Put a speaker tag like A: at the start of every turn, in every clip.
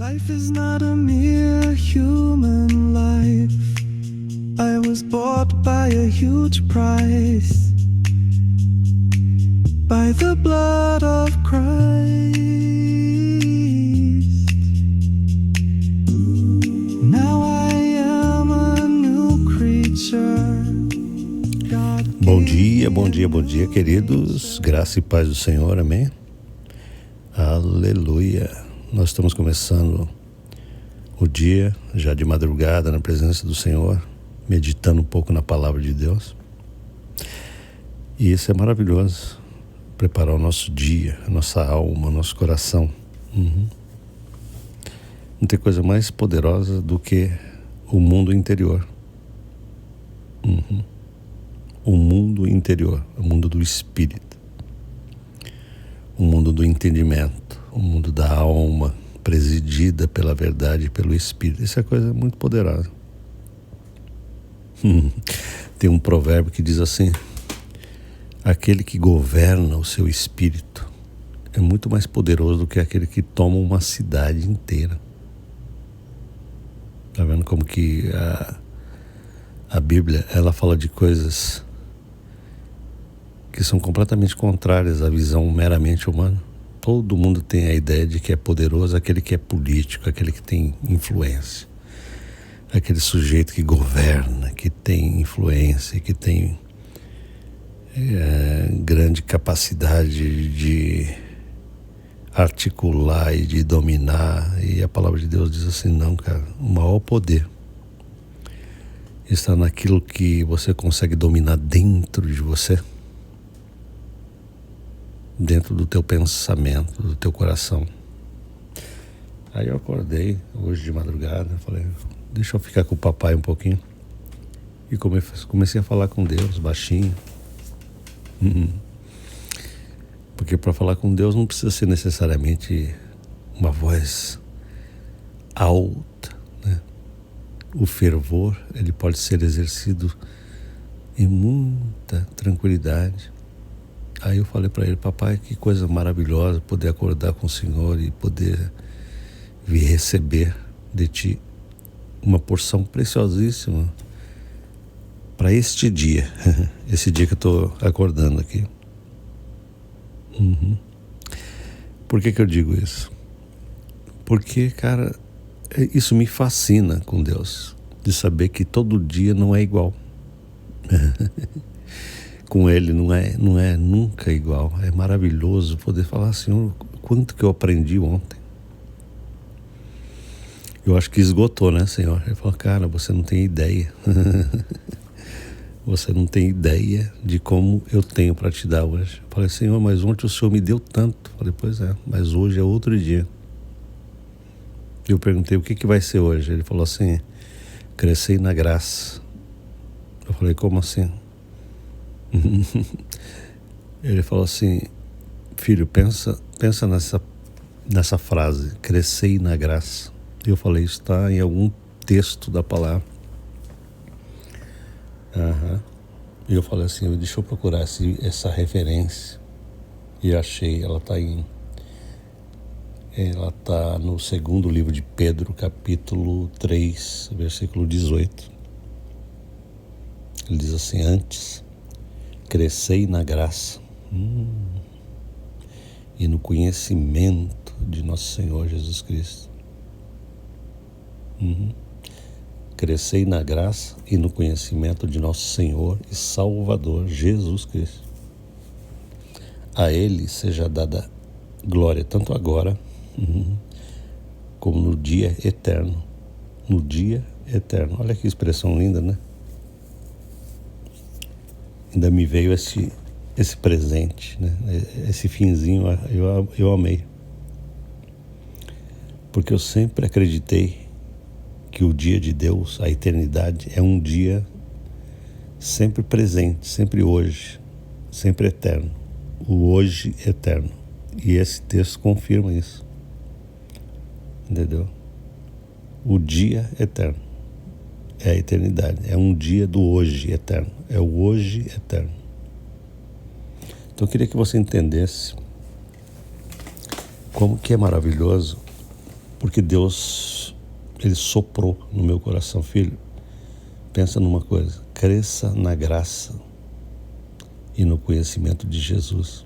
A: Life is not a mere human life. I was bought by a huge price, by the blood of Christ. Now I am a new creature.
B: Bom dia, queridos. Graça e paz do Senhor, amém? Aleluia. Nós estamos começando o dia, já de madrugada, na presença do Senhor, meditando um pouco na palavra de Deus. E isso é maravilhoso, preparar o nosso dia, a nossa alma, o nosso coração. Não tem coisa mais poderosa do que o mundo interior. O mundo interior, o mundo do espírito, o mundo do entendimento, o mundo da alma, presidida pela verdade e pelo espírito. Isso é coisa muito poderosa. Tem um provérbio que diz assim: aquele que governa o seu espírito é muito mais poderoso do que aquele que toma uma cidade inteira. Tá vendo como que a Bíblia, ela fala de coisas que são completamente contrárias à visão meramente humana. Todo mundo tem a ideia de que é poderoso aquele que é político, aquele que tem influência, aquele sujeito que governa, que tem influência, que tem grande capacidade de articular e de dominar. E a palavra de Deus diz assim: não, cara, o maior poder está naquilo que você consegue dominar dentro de você, dentro do teu pensamento, do teu coração. Aí eu acordei hoje de madrugada, falei, deixa eu ficar com o papai um pouquinho. E comecei a falar com Deus baixinho. Porque para falar com Deus não precisa ser necessariamente uma voz alta, né? O fervor, ele pode ser exercido em muita tranquilidade. Aí eu falei para ele: papai, que coisa maravilhosa poder acordar com o Senhor e poder vir receber de ti uma porção preciosíssima para este dia, esse dia que eu estou acordando aqui. Por que eu digo isso? Porque, cara, isso me fascina com Deus, de saber que todo dia não é igual. Com Ele não é nunca igual. É maravilhoso poder falar: Senhor, quanto que eu aprendi ontem. Eu acho que esgotou, né, Senhor? Ele falou: cara, você não tem ideia. Você não tem ideia de como eu tenho para te dar hoje. Eu falei: Senhor, mas ontem o Senhor me deu tanto. Eu falei: pois é, mas hoje é outro dia. Eu perguntei: o que vai ser hoje? Ele falou assim: crescer na graça. Eu falei: como assim? Ele falou assim: filho, pensa nessa frase, crescei na graça. Eu falei: isso está em algum texto da palavra. E eu falei assim: deixa eu procurar essa referência. E achei, ela está no segundo livro de Pedro, capítulo 3, versículo 18. Ele diz assim: antes crescei na graça e no conhecimento de nosso Senhor Jesus Cristo. Crescei na graça e no conhecimento de nosso Senhor e Salvador Jesus Cristo. A Ele seja dada glória tanto agora como no dia eterno. No dia eterno. Olha que expressão linda, né? Ainda me veio esse presente, né? Esse finzinho eu amei. Porque eu sempre acreditei que o dia de Deus, a eternidade, é um dia sempre presente, sempre hoje, sempre eterno. O hoje eterno. E esse texto confirma isso. Entendeu? O dia eterno é a eternidade, é um dia do hoje eterno, é o hoje eterno. Então eu queria que você entendesse como que é maravilhoso Porque Deus, Ele soprou no meu coração: filho, pensa numa coisa, cresça na graça e no conhecimento de Jesus.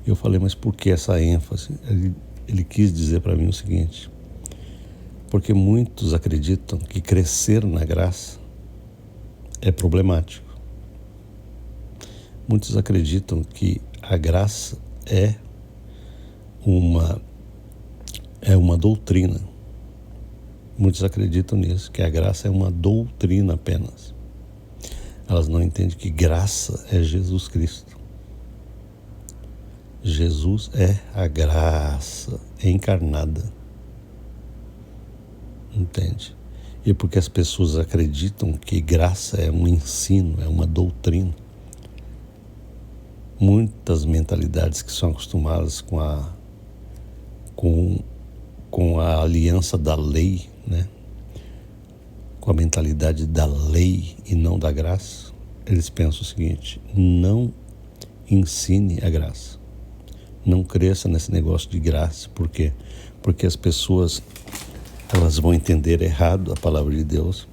B: Eu falei, mas por que essa ênfase? Ele quis dizer para mim o seguinte: porque muitos acreditam que crescer na graça é problemático. Muitos acreditam que a graça é uma doutrina. Muitos acreditam nisso, que a graça é uma doutrina apenas. Elas não entendem que graça é Jesus Cristo. Jesus é a graça encarnada. Entende? E porque as pessoas acreditam que graça é um ensino, é uma doutrina, muitas mentalidades que são acostumadas com a aliança da lei, né? Com a mentalidade da lei e não da graça, eles pensam o seguinte: não ensine a graça, não cresça nesse negócio de graça. Por quê? Porque as pessoas, elas vão entender errado a palavra de Deus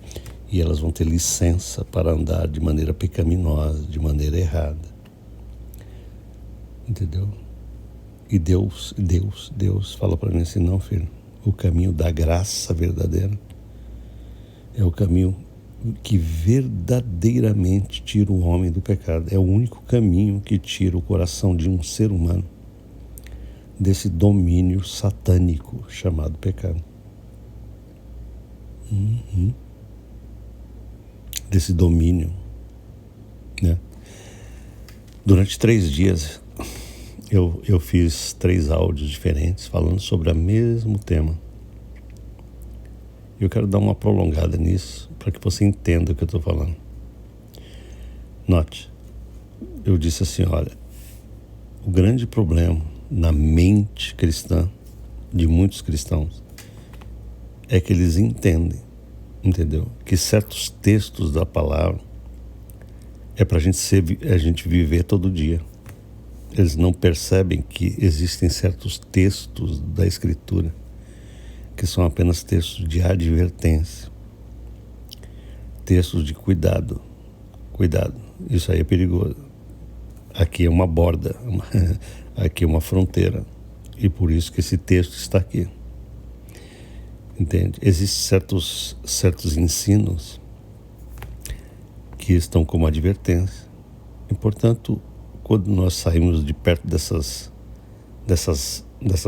B: e elas vão ter licença para andar de maneira pecaminosa, de maneira errada. Entendeu? E Deus fala para mim assim: não, filho, o caminho da graça verdadeira é o caminho que verdadeiramente tira o homem do pecado. É o único caminho que tira o coração de um ser humano desse domínio satânico chamado pecado. Desse domínio, né? Durante 3 dias eu fiz 3 áudios diferentes falando sobre o mesmo tema. Eu quero dar uma prolongada nisso para que você entenda o que eu estou falando. Note, eu disse assim: olha, o grande problema na mente cristã de muitos cristãos é que eles entendeu? Que certos textos da palavra é para a gente viver todo dia. Eles não percebem que existem certos textos da Escritura que são apenas textos de advertência, textos de cuidado. Isso aí é perigoso. Aqui é uma borda, aqui é uma fronteira, e por isso que esse texto está aqui. Entende? Existem certos ensinos que estão como advertência. E, portanto, quando nós saímos de perto dessas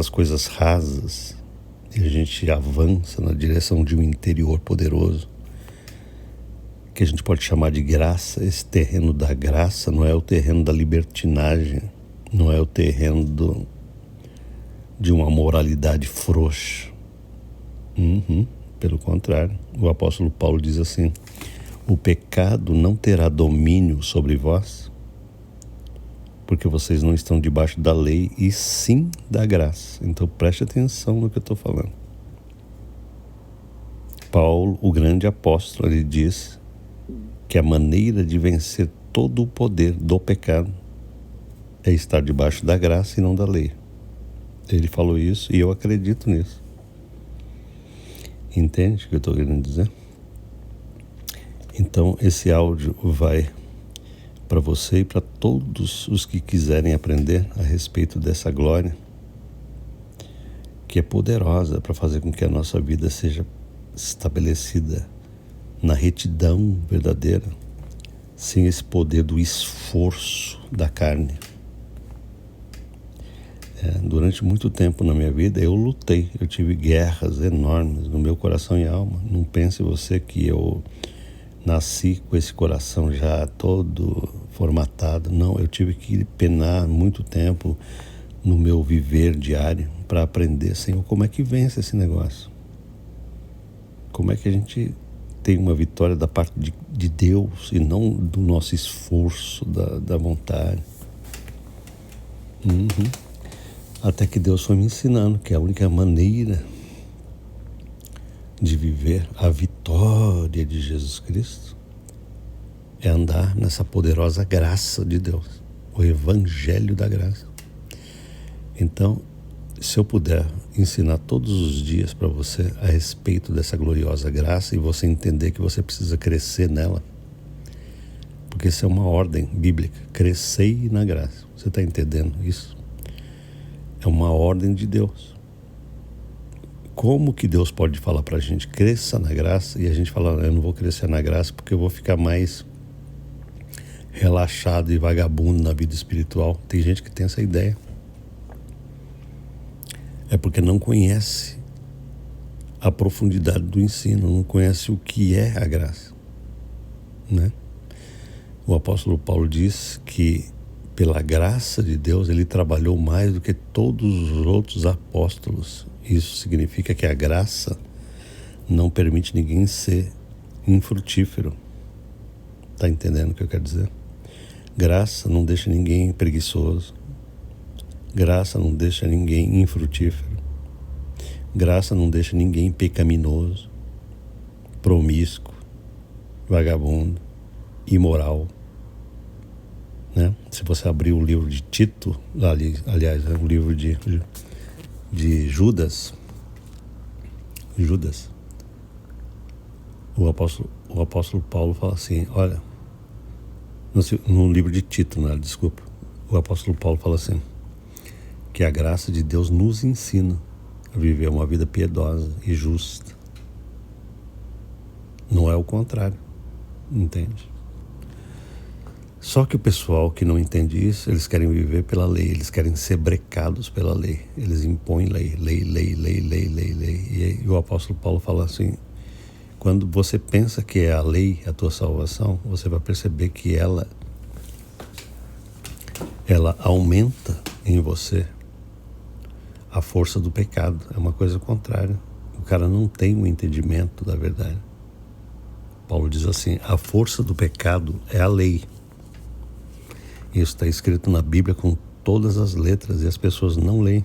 B: coisas rasas e a gente avança na direção de um interior poderoso, que a gente pode chamar de graça, esse terreno da graça não é o terreno da libertinagem, não é o terreno de uma moralidade frouxa. Pelo contrário, o apóstolo Paulo diz assim: o pecado não terá domínio sobre vós, porque vocês não estão debaixo da lei, e sim da graça. Então preste atenção no que eu estou falando. Paulo, o grande apóstolo, ele diz que a maneira de vencer todo o poder do pecado é estar debaixo da graça e não da lei. Ele falou isso e eu acredito nisso. Entende o que eu estou querendo dizer? Então esse áudio vai para você e para todos os que quiserem aprender a respeito dessa glória, que é poderosa para fazer com que a nossa vida seja estabelecida na retidão verdadeira, sem esse poder do esforço da carne. Durante muito tempo na minha vida eu lutei, eu tive guerras enormes no meu coração e alma. Não pense você que eu nasci com esse coração já todo formatado. Não, eu tive que penar muito tempo no meu viver diário para aprender, Senhor, como é que vence esse negócio? Como é que a gente tem uma vitória da parte de Deus e não do nosso esforço, da vontade? Até que Deus foi me ensinando que a única maneira de viver a vitória de Jesus Cristo é andar nessa poderosa graça de Deus, o evangelho da graça. Então, se eu puder ensinar todos os dias para você a respeito dessa gloriosa graça e você entender que você precisa crescer nela. Porque isso é uma ordem bíblica, crescei na graça. Você está entendendo isso? É uma ordem de Deus. Como que Deus pode falar para a gente, cresça na graça, e a gente fala, eu não vou crescer na graça porque eu vou ficar mais relaxado e vagabundo na vida espiritual? Tem gente que tem essa ideia. É porque não conhece a profundidade do ensino, não conhece o que é a graça, né? O apóstolo Paulo diz que pela graça de Deus ele trabalhou mais do que todos os outros apóstolos. Isso significa que a graça não permite ninguém ser infrutífero. Está entendendo o que eu quero dizer? Graça não deixa ninguém preguiçoso. Graça não deixa ninguém infrutífero. Graça não deixa ninguém pecaminoso, promíscuo, vagabundo, imoral, né? Se você abrir o livro de Tito, aliás, é um livro de Judas, o apóstolo Paulo fala assim, olha, no livro de Tito, né, desculpa, o apóstolo Paulo fala assim, que a graça de Deus nos ensina a viver uma vida piedosa e justa. Não é o contrário, entende? Só que o pessoal que não entende isso, eles querem viver pela lei, eles querem ser brecados pela lei. Eles impõem lei. E o apóstolo Paulo fala assim, quando você pensa que é a lei a tua salvação, você vai perceber que ela aumenta em você a força do pecado. É uma coisa contrária. O cara não tem o entendimento da verdade. Paulo diz assim, a força do pecado é a lei. Isso está escrito na Bíblia com todas as letras e as pessoas não leem.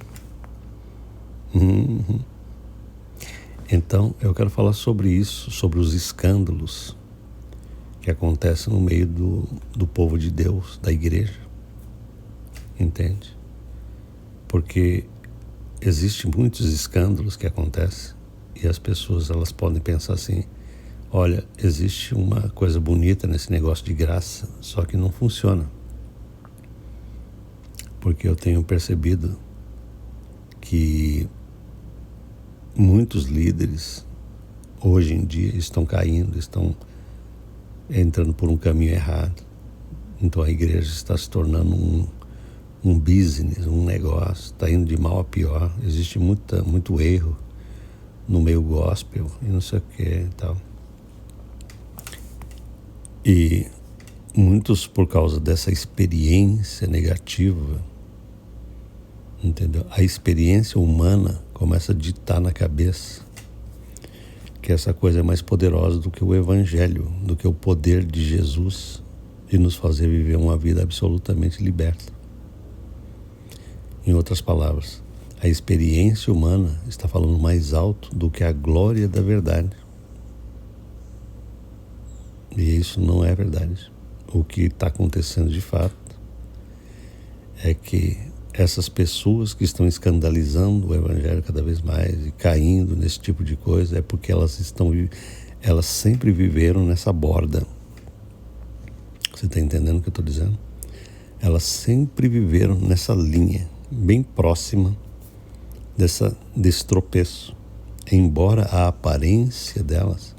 B: Então, eu quero falar sobre isso, sobre os escândalos que acontecem no meio do povo de Deus, da igreja. Entende? Porque existem muitos escândalos que acontecem e as pessoas elas podem pensar assim, olha, existe uma coisa bonita nesse negócio de graça, só que não funciona. Porque eu tenho percebido que muitos líderes hoje em dia estão caindo, estão entrando por um caminho errado. Então a igreja está se tornando um business, um negócio, está indo de mal a pior. Existe muito erro no meio gospel e não sei o que e tal. E muitos, por causa dessa experiência negativa, entendeu? A experiência humana começa a ditar na cabeça que essa coisa é mais poderosa do que o Evangelho, do que o poder de Jesus de nos fazer viver uma vida absolutamente liberta. Em outras palavras, a experiência humana está falando mais alto do que a glória da verdade. E isso não é verdade. O que está acontecendo de fato é que essas pessoas que estão escandalizando o Evangelho cada vez mais e caindo nesse tipo de coisa é porque elas sempre viveram nessa borda. Você está entendendo o que eu estou dizendo? Elas sempre viveram nessa linha, bem próxima desse tropeço. Embora a aparência delas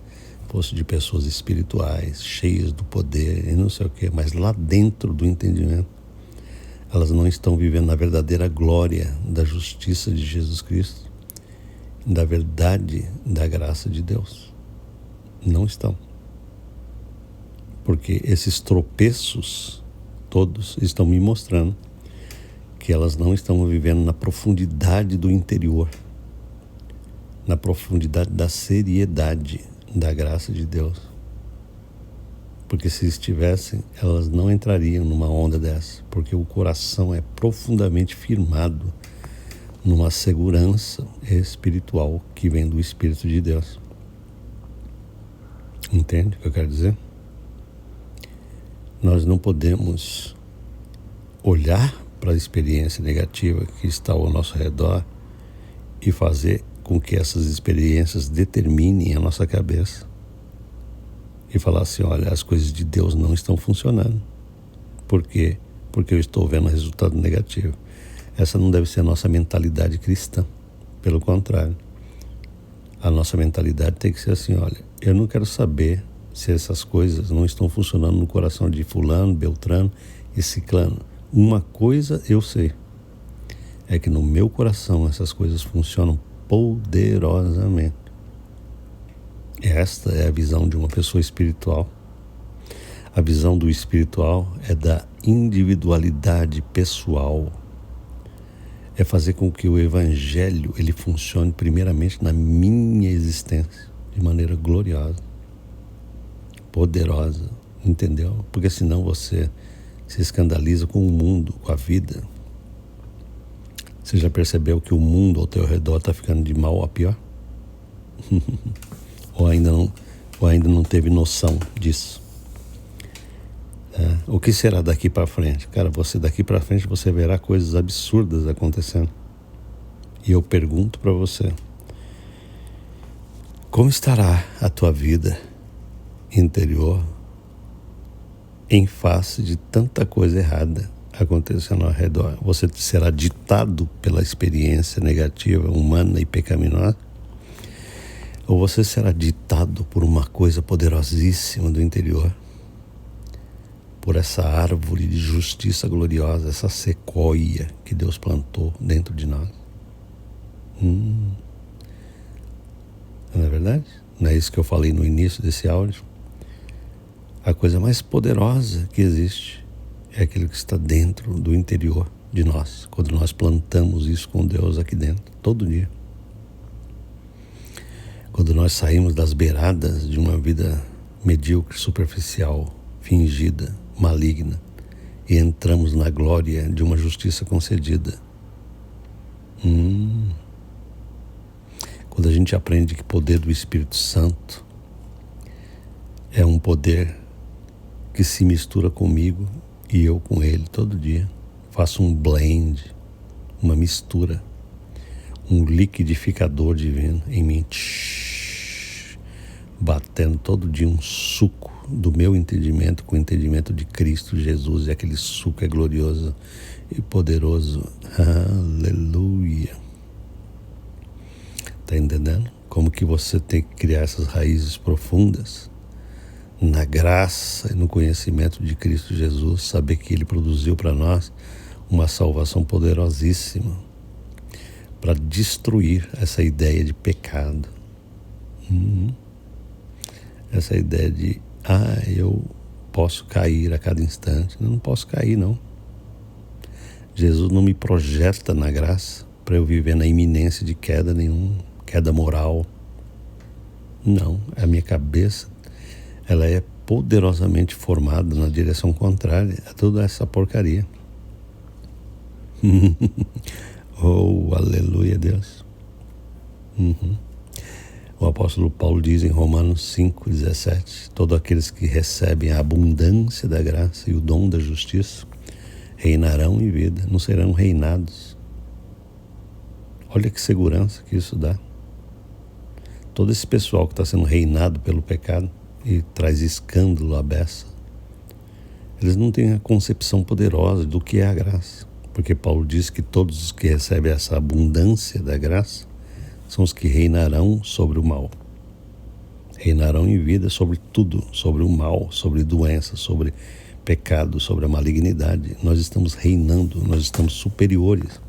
B: fosse de pessoas espirituais, cheias do poder e não sei o quê, mas lá dentro do entendimento, elas não estão vivendo na verdadeira glória da justiça de Jesus Cristo, da verdade da graça de Deus. Não estão. Porque esses tropeços todos estão me mostrando que elas não estão vivendo na profundidade do interior, na profundidade da seriedade da graça de Deus. Porque se estivessem, elas não entrariam numa onda dessa, porque o coração é profundamente firmado numa segurança espiritual que vem do Espírito de Deus. Entende o que eu quero dizer? Nós não podemos olhar para a experiência negativa que está ao nosso redor e fazer com que essas experiências determinem a nossa cabeça e falar assim, olha, as coisas de Deus não estão funcionando. Por quê? Porque eu estou vendo resultado negativo. Essa não deve ser a nossa mentalidade cristã. Pelo contrário, a nossa mentalidade tem que ser assim, olha, eu não quero saber se essas coisas não estão funcionando no coração de fulano, beltrano e ciclano. Uma coisa eu sei, é que no meu coração essas coisas funcionam poderosamente. Esta é a visão de uma pessoa espiritual. A visão do espiritual é da individualidade pessoal. É fazer com que o evangelho ele funcione primeiramente na minha existência, de maneira gloriosa, poderosa, entendeu? Porque senão você se escandaliza com o mundo, com a vida. Você já percebeu que o mundo ao teu redor está ficando de mal a pior? ou ainda não teve noção disso? O que será daqui para frente? Cara, daqui para frente você verá coisas absurdas acontecendo. E eu pergunto para você, como estará a tua vida interior em face de tanta coisa errada acontecendo ao redor? Você será ditado pela experiência negativa, humana e pecaminosa? Ou você será ditado por uma coisa poderosíssima do interior? Por essa árvore de justiça gloriosa, essa sequoia que Deus plantou dentro de nós? Não é verdade? Não é isso que eu falei no início desse áudio? A coisa mais poderosa que existe é aquilo que está dentro do interior de nós, quando nós plantamos isso com Deus aqui dentro, todo dia. Quando nós saímos das beiradas de uma vida medíocre, superficial, fingida, maligna, e entramos na glória de uma justiça concedida. Quando a gente aprende que o poder do Espírito Santo é um poder que se mistura comigo e eu com ele todo dia. Faço um blend, uma mistura, um liquidificador divino em mim, batendo todo dia um suco do meu entendimento com o entendimento de Cristo Jesus, e aquele suco é glorioso e poderoso. Aleluia. Está entendendo? Como que você tem que criar essas raízes profundas na graça e no conhecimento de Cristo Jesus, saber que Ele produziu para nós uma salvação poderosíssima para destruir essa ideia de pecado. Essa ideia de, eu posso cair a cada instante. Eu não posso cair, não. Jesus não me projeta na graça para eu viver na iminência de queda nenhuma, queda moral. Não, a minha cabeça, ela é poderosamente formada na direção contrária a toda essa porcaria. Oh, aleluia, Deus. O apóstolo Paulo diz em Romanos 5,17: todos aqueles que recebem a abundância da graça e o dom da justiça reinarão em vida, não serão reinados. Olha que segurança que isso dá. Todo esse pessoal que está sendo reinado pelo pecado e traz escândalo à beça, eles não têm a concepção poderosa do que é a graça. Porque Paulo diz que todos os que recebem essa abundância da graça são os que reinarão sobre o mal. Reinarão em vida sobre tudo, sobre o mal, sobre doença, sobre pecado, sobre a malignidade. Nós estamos reinando, nós estamos superiores.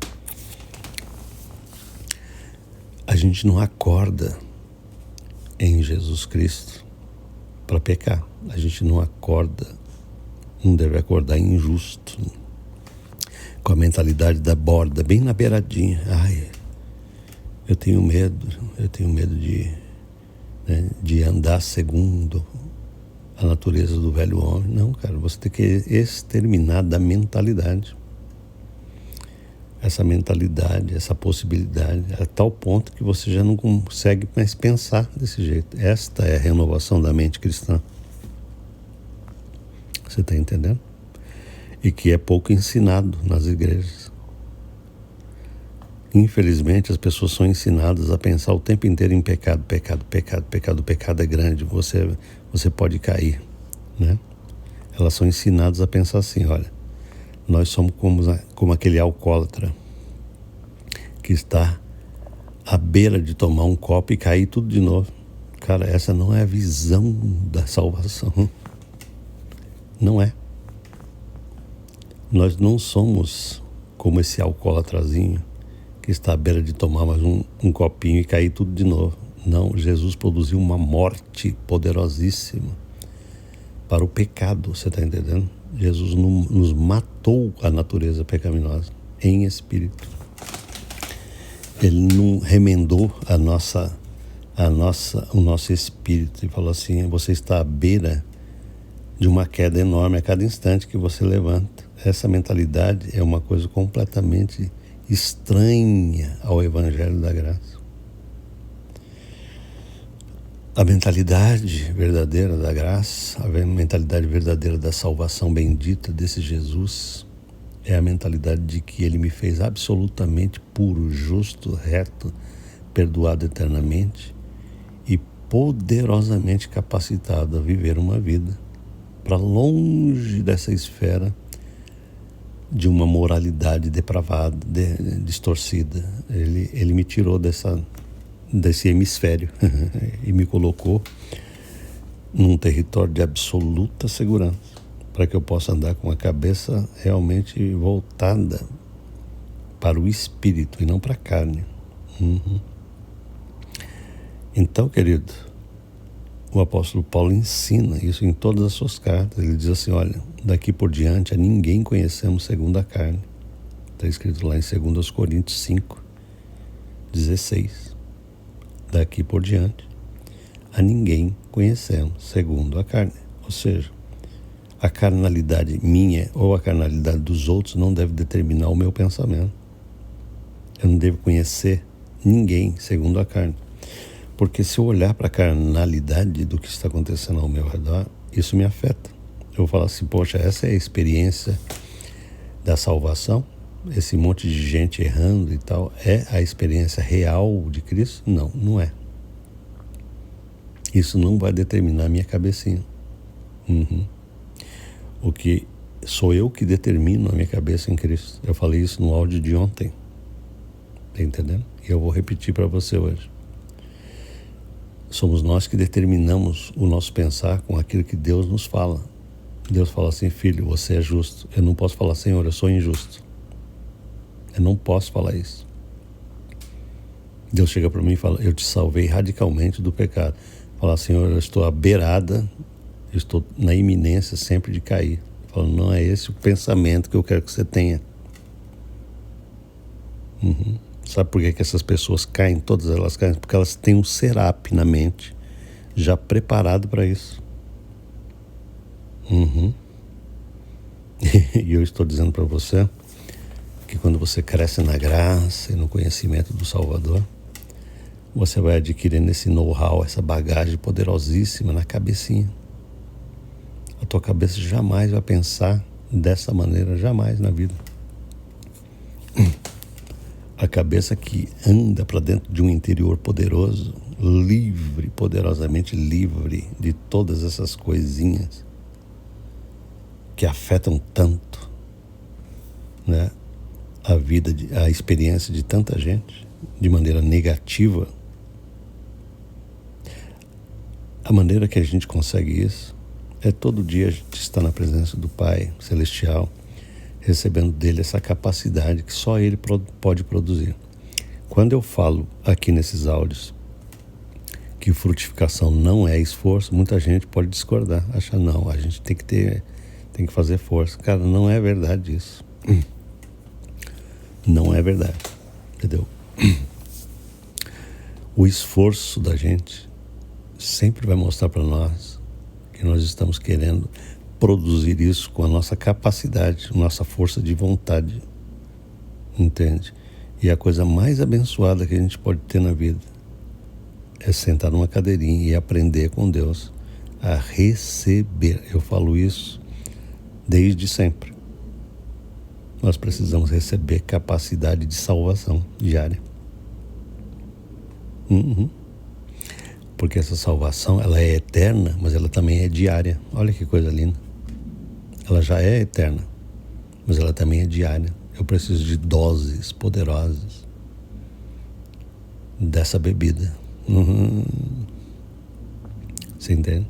B: A gente não acorda em Jesus Cristo para pecar. A gente não acorda, não deve acordar injusto, com a mentalidade da borda, bem na beiradinha. Eu tenho medo de andar segundo a natureza do velho homem. Não, cara, você tem que exterminar da mentalidade. Essa mentalidade, essa possibilidade, a tal ponto que você já não consegue mais pensar desse jeito. Esta é a renovação da mente cristã. Você está entendendo? E que é pouco ensinado nas igrejas. Infelizmente, as pessoas são ensinadas a pensar o tempo inteiro em pecado, pecado, pecado, pecado. O pecado é grande, você pode cair, né? Elas são ensinadas a pensar assim, olha, nós somos como aquele alcoólatra que está à beira de tomar um copo e cair tudo de novo. Cara, essa não é a visão da salvação. Não é. Nós não somos como esse alcoólatrazinho que está à beira de tomar mais um copinho e cair tudo de novo. Não, Jesus produziu uma morte poderosíssima para o pecado, você está entendendo? Jesus nos matou a natureza pecaminosa em espírito. Ele não remendou o nosso espírito e falou assim, você está à beira de uma queda enorme a cada instante que você levanta. Essa mentalidade é uma coisa completamente estranha ao Evangelho da Graça. A mentalidade verdadeira da graça, a mentalidade verdadeira da salvação bendita desse Jesus, é a mentalidade de que ele me fez absolutamente puro, justo, reto, perdoado eternamente e poderosamente capacitado a viver uma vida para longe dessa esfera de uma moralidade depravada, distorcida. Ele me tirou desse hemisfério e me colocou num território de absoluta segurança, para que eu possa andar com a cabeça realmente voltada para o espírito e não para a carne. Então, querido, o apóstolo Paulo ensina isso em todas as suas cartas. Ele diz assim, olha, daqui por diante a ninguém conhecemos segundo a carne. Está escrito lá em 2 Coríntios 5, 16. Daqui por diante a ninguém conhecemos segundo a carne. Ou seja, a carnalidade minha ou a carnalidade dos outros não deve determinar o meu pensamento. Eu não devo conhecer ninguém segundo a carne. Porque se eu olhar para a carnalidade do que está acontecendo ao meu redor, isso me afeta. Eu vou falar assim, poxa, essa é a experiência da salvação? Esse monte de gente errando e tal, é a experiência real de Cristo? Não, não é. Isso não vai determinar a minha cabecinha. O que sou eu que determino a minha cabeça em Cristo. Eu falei isso no áudio de ontem. Tá entendendo? E eu vou repetir para você hoje. Somos nós que determinamos o nosso pensar com aquilo que Deus nos fala. Deus fala assim, filho, você é justo. Eu não posso falar, Senhor, eu sou injusto. Eu não posso falar isso. Deus chega para mim e fala, eu te salvei radicalmente do pecado. Fala, Senhor, eu estou à beirada, eu estou na iminência sempre de cair. Fala, não é esse o pensamento que eu quero que você tenha. Sabe por que essas pessoas caem? Todas elas caem? Porque elas têm um serap na mente já preparado para isso. E eu estou dizendo para você que quando você cresce na graça e no conhecimento do Salvador, você vai adquirindo esse know-how, essa bagagem poderosíssima na cabecinha. A tua cabeça jamais vai pensar dessa maneira, jamais na vida. A cabeça que anda para dentro de um interior poderoso, livre, poderosamente livre de todas essas coisinhas que afetam tanto, né, a vida, a experiência de tanta gente, de maneira negativa. A maneira que a gente consegue isso é todo dia a gente estar na presença do Pai Celestial, recebendo dele essa capacidade que só ele pode produzir. Quando eu falo aqui nesses áudios que frutificação não é esforço, muita gente pode discordar, achar não, a gente tem que fazer força. Cara, não é verdade isso. Não é verdade, entendeu? O esforço da gente sempre vai mostrar para nós que nós estamos querendo produzir isso com a nossa capacidade, nossa força de vontade, entende? E a coisa mais abençoada que a gente pode ter na vida é sentar numa cadeirinha e aprender com Deus a receber. Eu falo isso desde sempre. nós precisamos receber capacidade de salvação diária. Porque essa salvação, ela é eterna, mas ela também é diária. Olha que coisa linda. Ela já é eterna, mas ela também é diária. Eu preciso de doses poderosas dessa bebida. Você entende?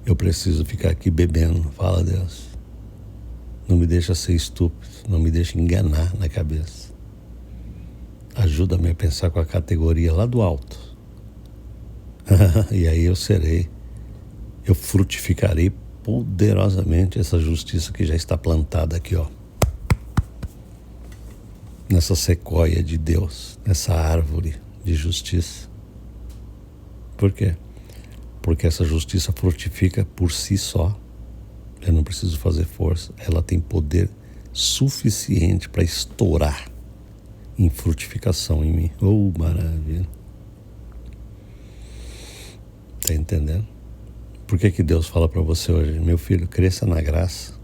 B: Eu preciso ficar aqui bebendo. Fala, Deus. Não me deixa ser estúpido, não me deixa enganar na cabeça. Ajuda-me a pensar com a categoria lá do alto. E aí eu frutificarei poderosamente essa justiça que já está plantada aqui, ó. Nessa sequoia de Deus, nessa árvore de justiça. Por quê? Porque essa justiça frutifica por si só. Eu não preciso fazer força. Ela tem poder suficiente para estourar em frutificação em mim. Oh, maravilha. Está entendendo? Por que Deus fala para você hoje? Meu filho, cresça na graça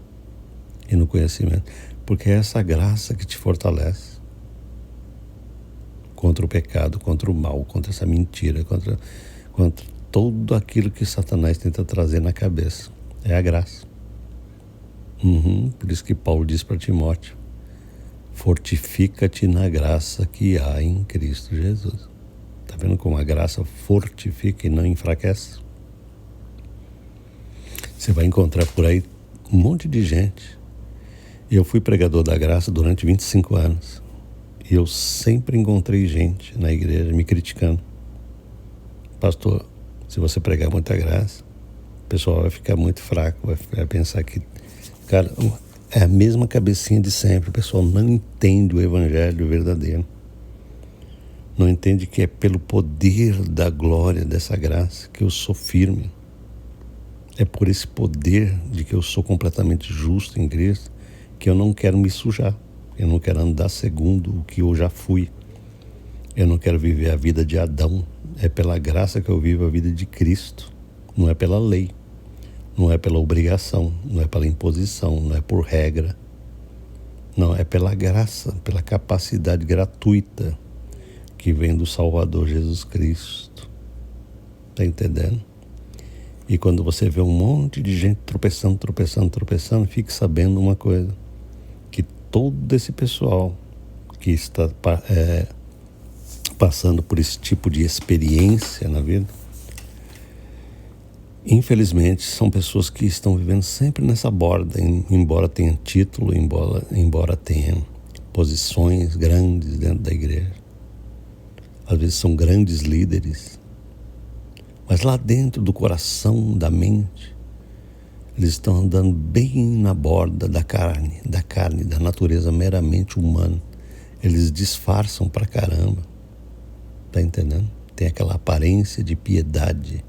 B: e no conhecimento. Porque é essa graça que te fortalece contra o pecado, contra o mal, contra essa mentira, contra tudo aquilo que Satanás tenta trazer na cabeça. É a graça. Por isso que Paulo diz para Timóteo: fortifica-te na graça que há em Cristo Jesus. Está vendo como a graça fortifica e não enfraquece? Você vai encontrar por aí um monte de gente. Eu fui pregador da graça durante 25 anos. E eu sempre encontrei gente na igreja me criticando. Pastor, se você pregar muita graça, o pessoal vai ficar muito fraco, vai pensar que... Cara, é a mesma cabecinha de sempre. O pessoal não entende o evangelho verdadeiro. Não entende que é pelo poder da glória dessa graça que eu sou firme. É por esse poder de que eu sou completamente justo em Cristo que eu não quero me sujar. Eu não quero andar segundo o que eu já fui. Eu não quero viver a vida de Adão. É pela graça que eu vivo a vida de Cristo. Não é pela lei. Não é pela obrigação. Não é pela imposição. Não é por regra. Não, é pela graça, pela capacidade gratuita que vem do Salvador Jesus Cristo. Está entendendo? E quando você vê um monte de gente tropeçando, fique sabendo uma coisa. Que todo esse pessoal que está passando por esse tipo de experiência na vida, infelizmente são pessoas que estão vivendo sempre nessa borda, embora tenha título, embora tenha posições grandes dentro da igreja. Às vezes são grandes líderes, mas lá dentro do coração, da mente, eles estão andando bem na borda da carne, da natureza meramente humana. Eles disfarçam pra caramba. Tá entendendo? Tem aquela aparência de piedade,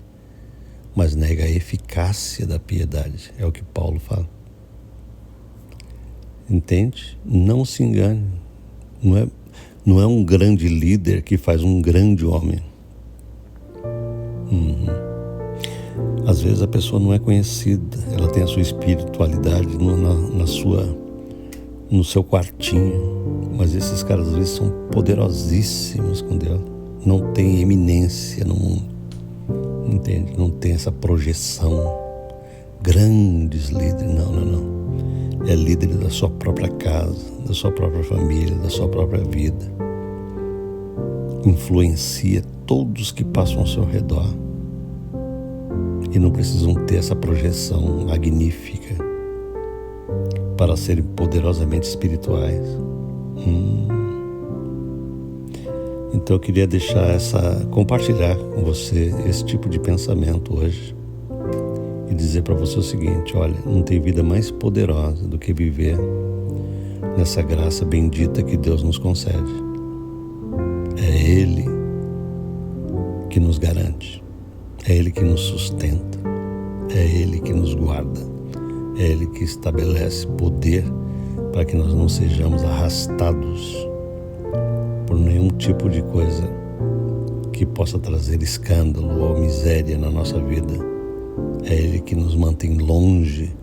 B: mas nega a eficácia da piedade. É o que Paulo fala. Entende? Não se engane. Não é um grande líder que faz um grande homem. Às vezes a pessoa não é conhecida, ela tem a sua espiritualidade no seu quartinho, mas esses caras às vezes são poderosíssimos com Deus, não tem eminência no mundo, entende? Não tem essa projeção, grandes líderes, não, é líder da sua própria casa, da sua própria família, da sua própria vida, influencia todos que passam ao seu redor. E não precisam ter essa projeção magnífica para serem poderosamente espirituais. Então eu queria compartilhar com você esse tipo de pensamento hoje e dizer para você o seguinte: olha, não tem vida mais poderosa do que viver nessa graça bendita que Deus nos concede. É Ele que nos garante. É Ele que nos sustenta, é Ele que nos guarda, é Ele que estabelece poder para que nós não sejamos arrastados por nenhum tipo de coisa que possa trazer escândalo ou miséria na nossa vida. É Ele que nos mantém longe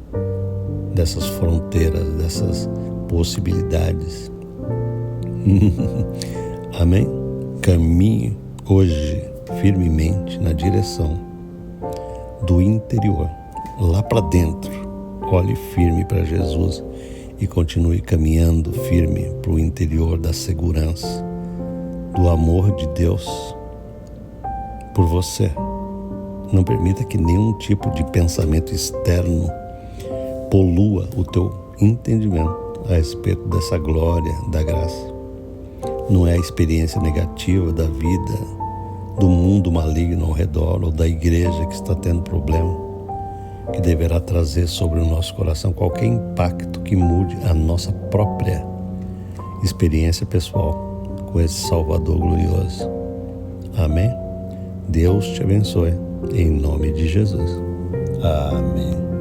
B: dessas fronteiras, dessas possibilidades. Amém? Caminhe hoje firmemente na direção do interior, lá para dentro. Olhe firme para Jesus e continue caminhando firme para o interior da segurança, do amor de Deus por você. Não permita que nenhum tipo de pensamento externo polua o teu entendimento a respeito dessa glória, da graça. Não é a experiência negativa da vida, do mundo maligno ao redor ou da igreja que está tendo problema, que deverá trazer sobre o nosso coração qualquer impacto que mude a nossa própria experiência pessoal com esse Salvador glorioso. Amém? Deus te abençoe, em nome de Jesus. Amém.